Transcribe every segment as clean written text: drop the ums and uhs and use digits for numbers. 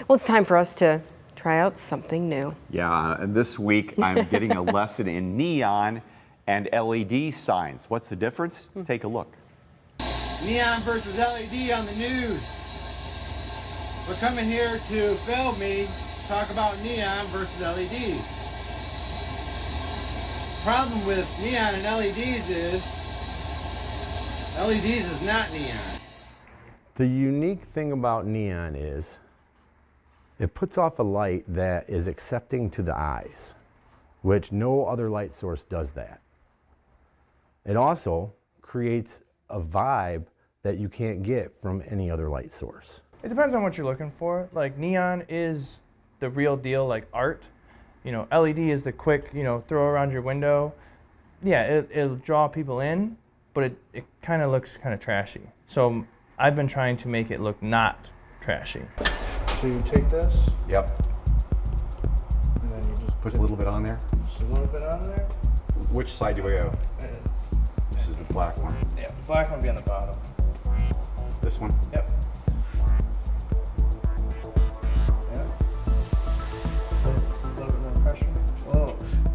Well, it's time for us to try out something new. Yeah, and this week I'm getting a lesson in neon and LED signs. What's the difference? Take a look. Neon versus LED on the news. We're coming here to film me talk about neon versus LED. Problem with neon and LEDs is not neon. The unique thing about neon is it puts off a light that is accepting to the eyes, which no other light source does that. It also creates a vibe that you can't get from any other light source. It depends on what you're looking for. Like neon is the real deal, like art. You know, LED is the quick, throw around your window. Yeah, it'll draw people in, but it kind of looks kind of trashy. So I've been trying to make it look not trashy. So you take this, Yep. and then you just Push a little bit on there. put a little bit on there. Which side do we go? This is the black one. Yeah, the black one will be on the bottom. This one? Yep. Yeah. A little bit more pressure.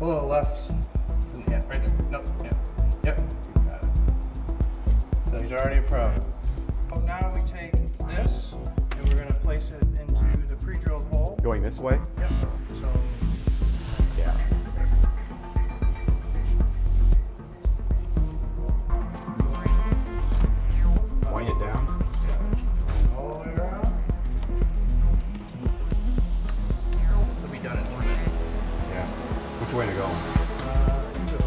A little less. Yeah, right there. Nope. Yeah. Yep. You got it. So he's already a pro. Oh, now we take this and we're gonna place it into the pre-drilled hole. Going this way? Yep. So Yeah. Wind it down. all the way around. It'll be done in 2 minutes. Yeah. Which way to go? You go.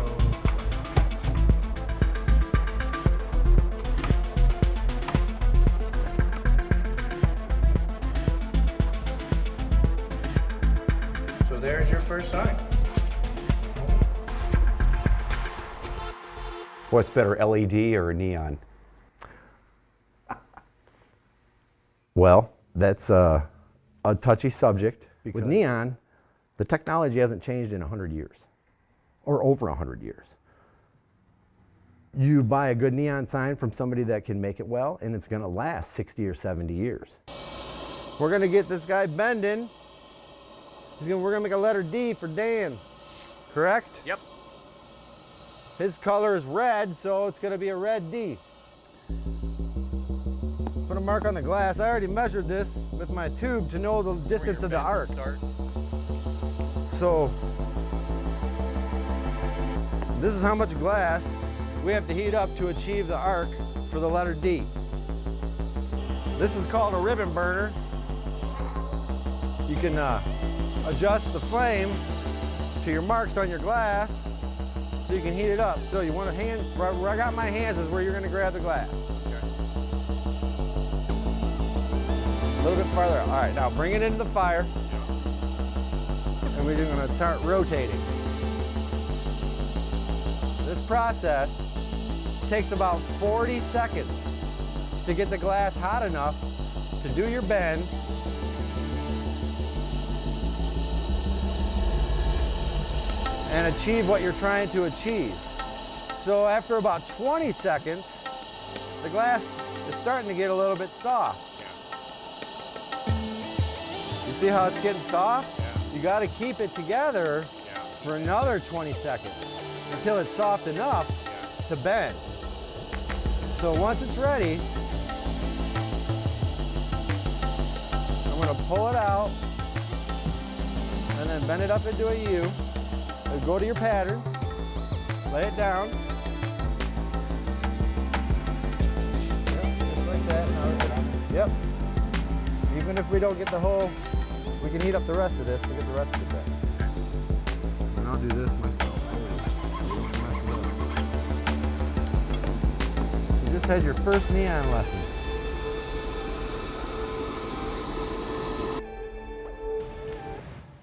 So there's your first sign. What's better, LED or neon? Well, that's a touchy subject. With neon, the technology hasn't changed in 100 years, or over 100 years. You buy a good neon sign from somebody that can make it well, and it's gonna last 60 or 70 years. We're gonna get this guy bending. We're gonna make a letter D for Dan, correct? Yep. His color is red, so it's gonna be a red D. Put a mark on the glass. I already measured this with my tube to know the distance of the arc. So this is how much glass we have to heat up to achieve the arc for the letter D. This is called a ribbon burner. You can adjust the flame to your marks on your glass so you can heat it up. So you want to where I got my hands is where you're going to grab the glass. A little bit farther. All right, now bring it into the fire. And we're going to start rotating. This process takes about 40 seconds to get the glass hot enough to do your bend. And achieve what you're trying to achieve. So after about 20 seconds, the glass is starting to get a little bit soft. You see how it's getting soft? You got to keep it together for another 20 seconds until it's soft enough to bend. So once it's ready, I'm going to pull it out and then bend it up into a U. Go to your pattern, lay it down. Yep, just like that. Yep. Even if we don't get the whole, we can heat up the rest of this to get the rest of it done. And I'll do this myself. You just had your first neon lesson.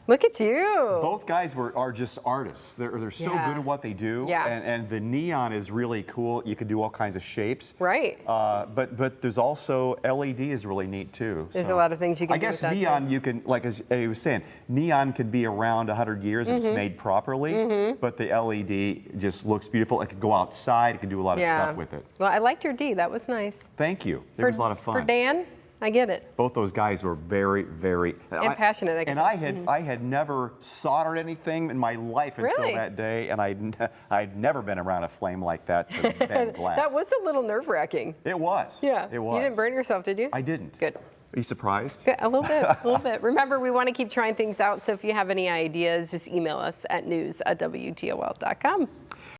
Look at you. Both guys are just artists. They're so good at what they do. Yeah. And the neon is really cool. You can do all kinds of shapes. Right. But there's also LED is really neat too. There's a lot of things you can do with that, neon too. you can, like as I was saying, neon can be around 100 years if it's made properly. But the LED just looks beautiful. It can go outside. It can do a lot of stuff with it. Well, I liked your D. That was nice. Thank you. It was a lot of fun. For Dan, I get it. Both those guys were very, very And passionate, I can And tell. I had never soldered anything in my life until Really? that day, and I'd never been around a flame like that to bend glass. That was a little nerve-wracking. It was. Yeah. It was. You didn't burn yourself, did you? I didn't. Good. Are you surprised? Good. A little bit, a little bit. Remember, we want to keep trying things out, so if you have any ideas, just email us at news@WTOL.com.